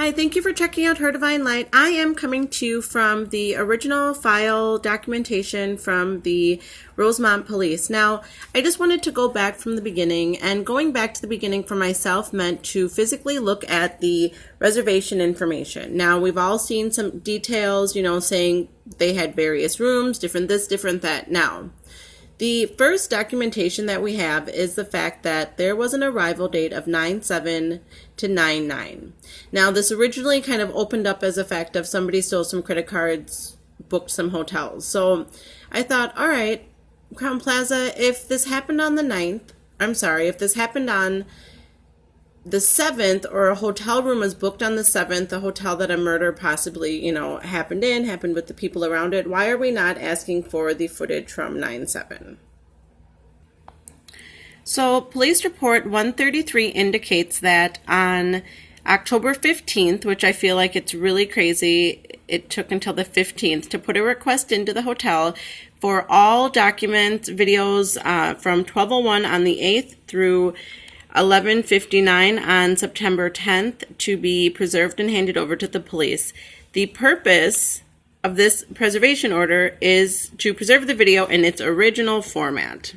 Hi, thank you for checking out Her Divine Light. I am coming to you from the original file documentation from the Rosemont Police. Now, I just wanted to go back from the beginning, and going back to the beginning for myself meant to physically look at the reservation information. Now, we've all seen some details, saying they had various rooms, different this, different that. Now, the first documentation that we have is the fact that there was an arrival date of 9/7 to 9/9. Now, this originally kind of opened up as a fact of somebody stole some credit cards, booked some hotels. So I thought, all right, Crown Plaza, if this happened on the 9th, if this happened on the 7th, or a hotel room was booked on the 7th, the hotel that a murder possibly, happened with the people around it, why are we not asking for the footage from 9/7? So police report 133 indicates that on October 15th, which I feel like it's really crazy, it took until the 15th to put a request into the hotel for all documents, videos from 12:01 on the 8th through 11:59 on September 10th to be preserved and handed over to the police. The purpose of this preservation order is to preserve the video in its original format.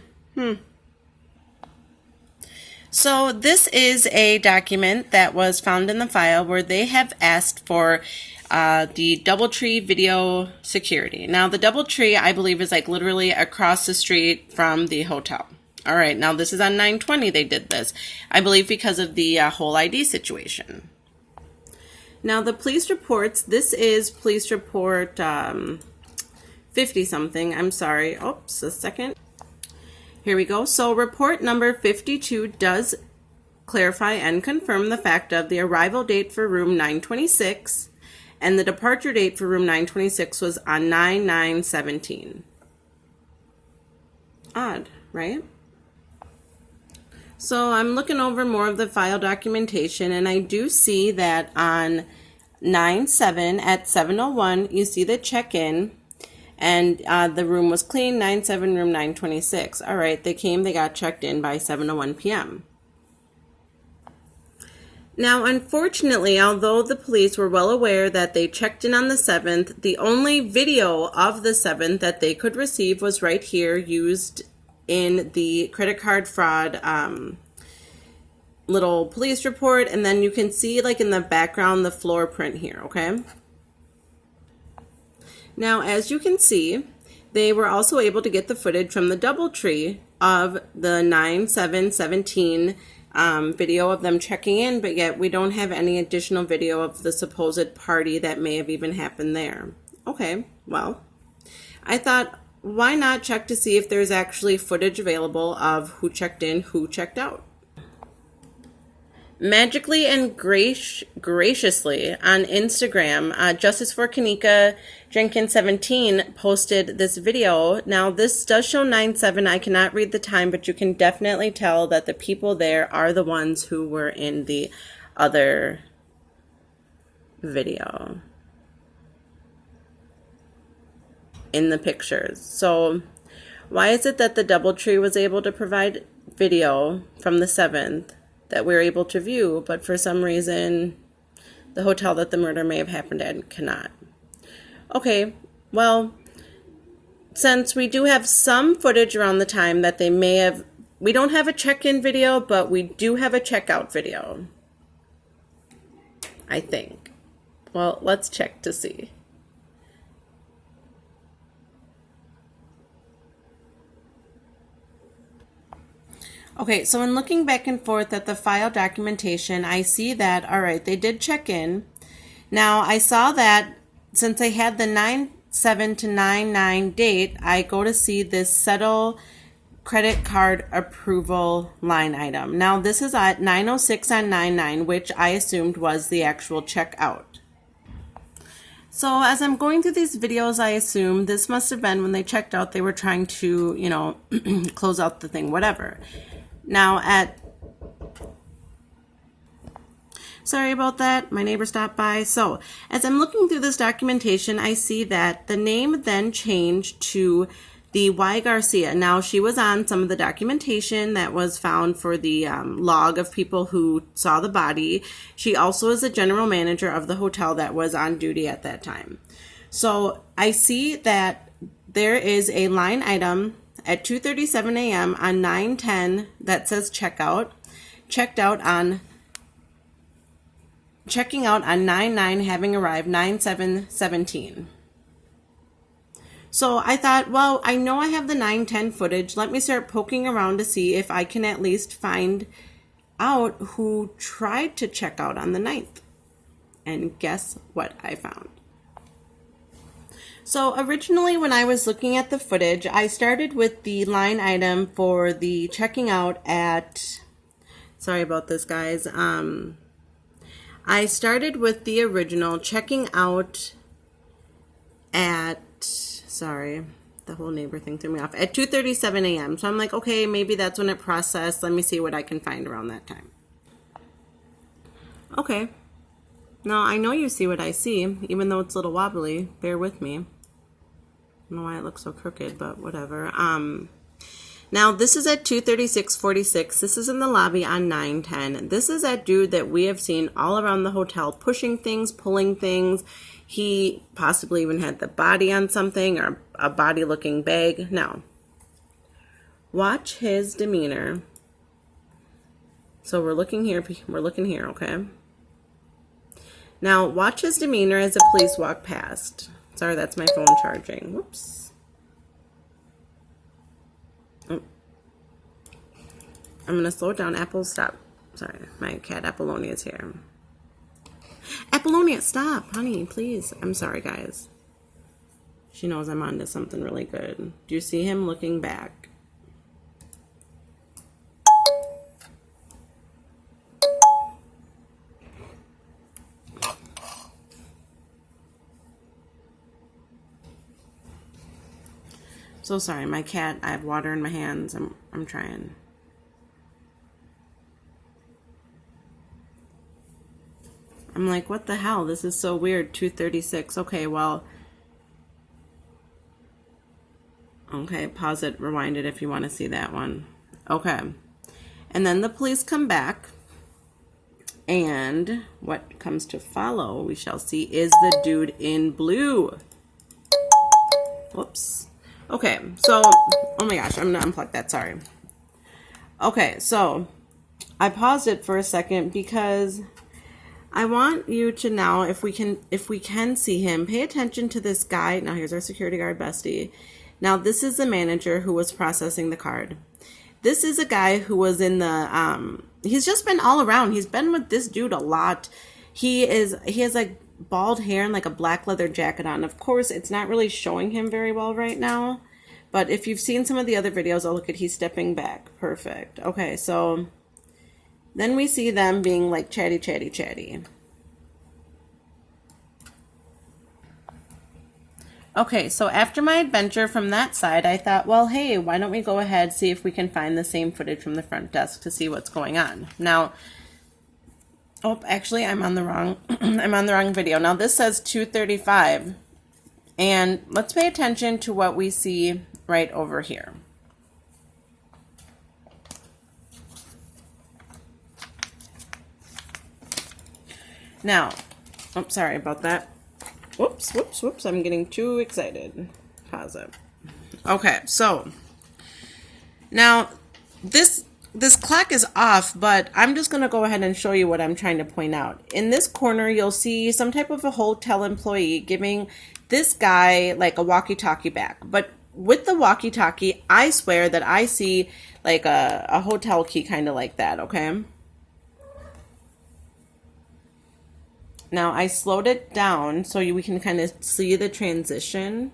So this is a document that was found in the file where they have asked for the DoubleTree video security. Now, the DoubleTree, I believe, is like literally across the street from the hotel. All right, now this is on 9/20 they did this, I believe because of the whole ID situation. Now the police reports, this is police report 50-something, I'm sorry, oops, a second. Here we go. So report number 52 does clarify and confirm the fact of the arrival date for room 926 and the departure date for room 926 was on 9/9/17. Odd, right? So I'm looking over more of the file documentation, and I do see that on 9/7 at 7:01, you see the check-in, and the room was clean, 9/7, room 926. All right, they got checked in by 7:01 p.m. Now, unfortunately, although the police were well aware that they checked in on the 7th, the only video of the 7th that they could receive was right here, used in the credit card fraud little police report, and then you can see like in the background the floor print here, okay? Now, as you can see, they were also able to get the footage from the DoubleTree of the 9/7/17 video of them checking in, but yet we don't have any additional video of the supposed party that may have even happened there. Okay, well, I thought, why not check to see if there's actually footage available of who checked in, who checked out? Magically and graciously on Instagram, Justice for Kanika Jenkins 17 posted this video. Now, this does show 9/7. I cannot read the time, but you can definitely tell that the people there are the ones who were in the other video in the pictures. So why is it that the DoubleTree was able to provide video from the 7th that we're able to view, but for some reason the hotel that the murder may have happened at cannot? Okay, well, since we do have some footage around the time that they may have, we don't have a check-in video, but we do have a checkout video, I think. Well, let's check to see. Okay, so in looking back and forth at the file documentation, I see that, all right, they did check in. Now, I saw that since they had the 9/7 to 9/9 date, I go to see this settle credit card approval line item. Now, this is at 9:06 on 9/9, which I assumed was the actual checkout. So as I'm going through these videos, I assume this must have been when they checked out, they were trying to, close out the thing, whatever. Now sorry about that, my neighbor stopped by. So as I'm looking through this documentation, I see that the name then changed to the Y. Garcia. Now, she was on some of the documentation that was found for the log of people who saw the body. She also is a general manager of the hotel that was on duty at that time. So I see that there is a line item at 2:37 a.m. on 9/10 that says checkout. Checking out on 9/9, having arrived 9/7/17. So I thought, well, I know I have the 9/10 footage. Let me start poking around to see if I can at least find out who tried to check out on the 9th. And guess what I found? So originally when I was looking at the footage, I started with the line item for the checking out at, sorry about this guys, I started with the original checking out at, sorry, the whole neighbor thing threw me off, at 2:37 a.m. So I'm like, okay, maybe that's when it processed. Let me see what I can find around that time. Okay. Now, I know you see what I see, even though it's a little wobbly. Bear with me. I don't know why it looks so crooked, but whatever. Now, this is at 2:36:46. This is in the lobby on 9/10. This is that dude that we have seen all around the hotel, pushing things, pulling things. He possibly even had the body on something or a body-looking bag. Now, watch his demeanor. So we're looking here, okay? Now, watch his demeanor as the police walk past. Sorry, that's my phone charging. Whoops. Oh. I'm going to slow it down. Apple, stop. Sorry, my cat Apollonia is here. Apollonia, stop, honey, please. I'm sorry, guys. She knows I'm onto something really good. Do you see him looking back? So sorry, my cat, I have water in my hands. I'm trying. I'm like, what the hell? This is so weird. 2:36. Okay, well. Okay, pause it, rewind it if you want to see that one. Okay. And then the police come back. And what comes to follow, we shall see, is the dude in blue. Whoops. Okay, so, oh my gosh, I'm going to unplug that, sorry. Okay, so I paused it for a second because I want you to now, if we can see him, pay attention to this guy. Now here's our security guard bestie. Now this is the manager who was processing the card. This is a guy who was in the, he's just been all around. He's been with this dude a lot. He has like bald hair and like a black leather jacket on. Of course, it's not really showing him very well right now. But if you've seen some of the other videos, oh, look at, he's stepping back. Perfect. Okay, so then we see them being like chatty, chatty, chatty. Okay, so after my adventure from that side, I thought, well, hey, why don't we go ahead, see if we can find the same footage from the front desk to see what's going on. Now, oh, actually, I'm on the wrong, I'm on the wrong video. Now, this says 2:35, and let's pay attention to what we see right over here. Now, oh, sorry about that. Whoops, whoops, whoops. I'm getting too excited. Pause it. Okay, so now this clock is off, but I'm just going to go ahead and show you what I'm trying to point out. In this corner, you'll see some type of a hotel employee giving this guy like a walkie-talkie back. But with the walkie-talkie, I swear that I see like a hotel key kind of like that, okay? Now, I slowed it down so we can kind of see the transition.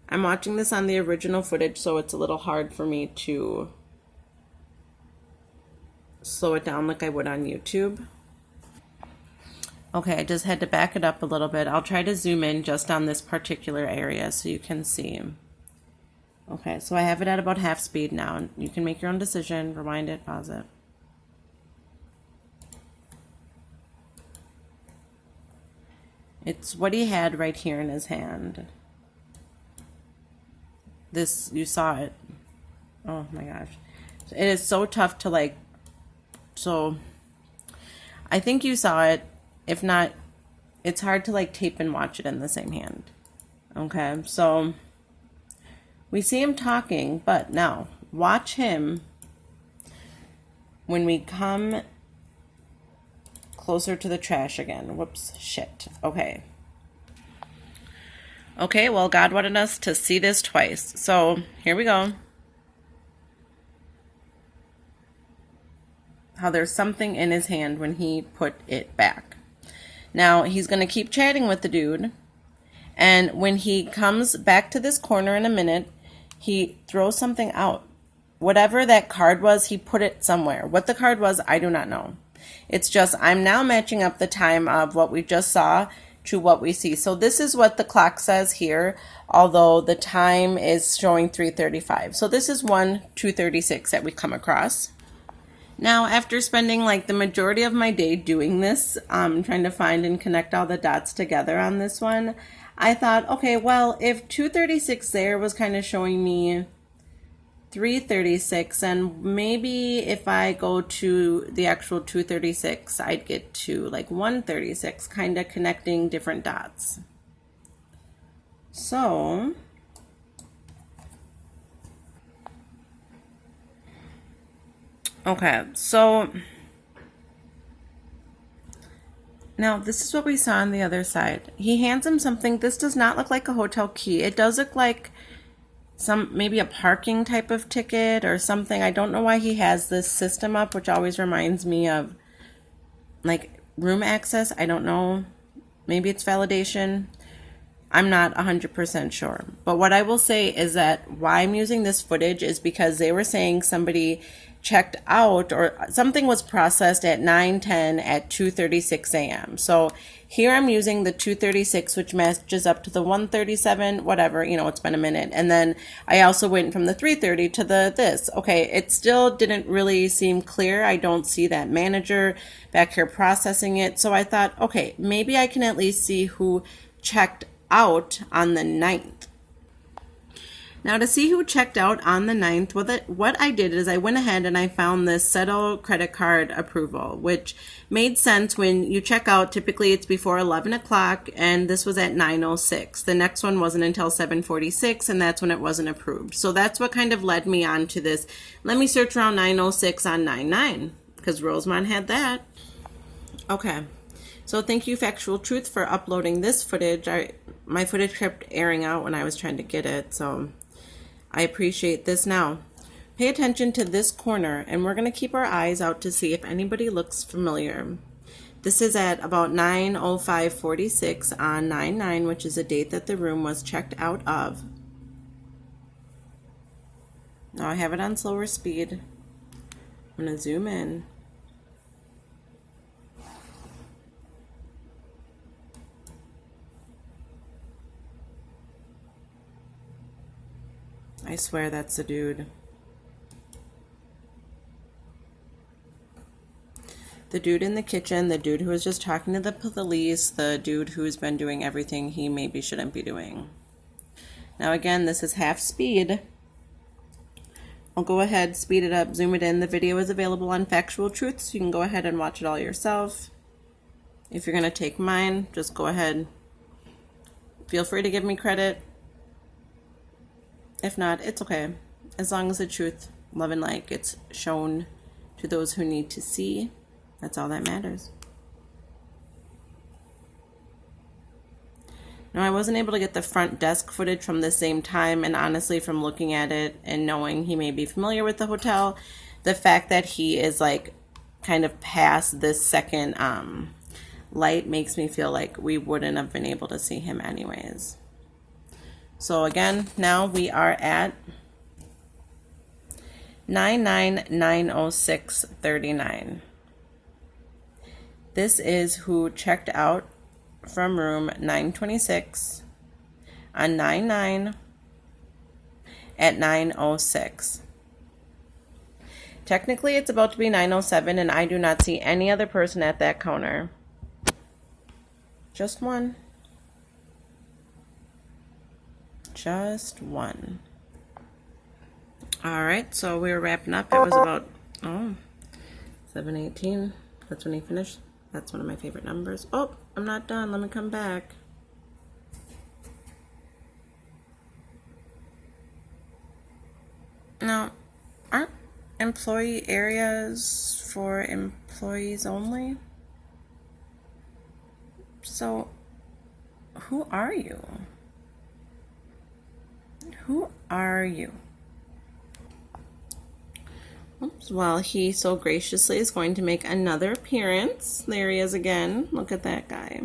I'm watching this on the original footage, so it's a little hard for me to slow it down like I would on YouTube. Okay, I just had to back it up a little bit. I'll try to zoom in just on this particular area so you can see. Okay, so I have it at about half speed now. You can make your own decision. Rewind it, pause it. It's what he had right here in his hand. This, you saw it. Oh my gosh. It is so tough to like, so I think you saw it. If not, it's hard to like tape and watch it in the same hand. Okay, so we see him talking, but now watch him when we come closer to the trash again. Whoops, shit. Okay. Okay, well, God wanted us to see this twice. So here we go. How there's something in his hand when he put it back. Now he's going to keep chatting with the dude. And when he comes back to this corner in a minute, he throws something out. Whatever that card was, he put it somewhere. What the card was, I do not know. It's just, I'm now matching up the time of what we just saw to what we see. So this is what the clock says here, although the time is showing 3:35. So this is 1:2:36 that we come across. Now, after spending like the majority of my day doing this, trying to find and connect all the dots together on this one, I thought, okay, well, if 2:36 there was kind of showing me 3:36, and maybe if I go to the actual 2:36, I'd get to like 1:36, kind of connecting different dots. So okay, so now this is what we saw on the other side. He hands him something. This does not look like a hotel key. It does look like maybe a parking type of ticket or something. I don't know why he has this system up, which always reminds me of like room access. I don't know. Maybe it's validation. I'm not 100% sure. But what I will say is that why I'm using this footage is because they were saying somebody checked out or something was processed at 9:10 at 2:36 a.m. So here I'm using the 2:36, which matches up to the 1:37, whatever, it's been a minute. And then I also went from the 3:30 to this. Okay, it still didn't really seem clear. I don't see that manager back here processing it. So I thought, okay, maybe I can at least see who checked out on the 9th. Now, to see who checked out on the 9th, what I did is I went ahead and I found this settle credit card approval, which made sense. When you check out, typically it's before 11 o'clock, and this was at 9:06. The next one wasn't until 7:46, and that's when it wasn't approved. So that's what kind of led me on to this. Let me search around 9:06 on 9/9, because Rosemont had that. Okay. So thank you, Factual Truth, for uploading this footage. My footage kept airing out when I was trying to get it, so I appreciate this. Now, pay attention to this corner, and we're going to keep our eyes out to see if anybody looks familiar. This is at about 9:05:46 on 9/9, which is a date that the room was checked out of. Now I have it on slower speed. I'm going to zoom in. I swear that's the dude. The dude in the kitchen, the dude who was just talking to the police, the dude who's been doing everything he maybe shouldn't be doing. Now again, this is half speed. I'll go ahead, speed it up, zoom it in. The video is available on Factual Truth, so you can go ahead and watch it all yourself. If you're going to take mine, just go ahead. Feel free to give me credit. If not, it's okay. As long as the truth, love, and light gets shown to those who need to see, that's all that matters. Now, I wasn't able to get the front desk footage from the same time, and honestly, from looking at it and knowing he may be familiar with the hotel, the fact that he is like kind of past this second light makes me feel like we wouldn't have been able to see him anyways. So again, now we are at 9/9/906/39. This is who checked out from room 926 on 9/9 at 9:06. Technically, it's about to be 9:07, and I do not see any other person at that counter. Just one. Just one. All right, so we were wrapping up. It was about 7:18. That's when he finished. That's one of my favorite numbers. Oh, I'm not done. Let me come back. Now, aren't employee areas for employees only? So, who are you? Who are you? Oops, well, he so graciously is going to make another appearance. There he is again. Look at that guy.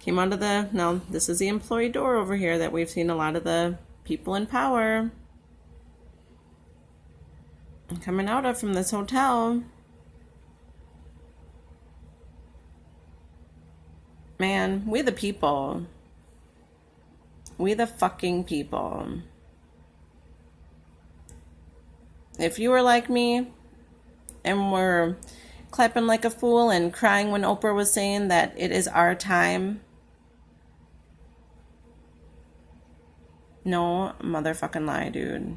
Came out of the, now this is the employee door over here that we've seen a lot of the people in power coming out of from this hotel. Man, we the people. We the fucking people. If you were like me and were clapping like a fool and crying when Oprah was saying that it is our time, no motherfucking lie, dude.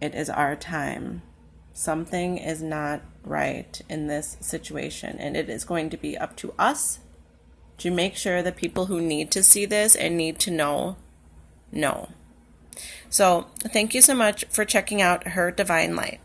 It is our time. Something is not right in this situation, and it is going to be up to us to make sure that people who need to see this and need to know. So, thank you so much for checking out Her Divine Light.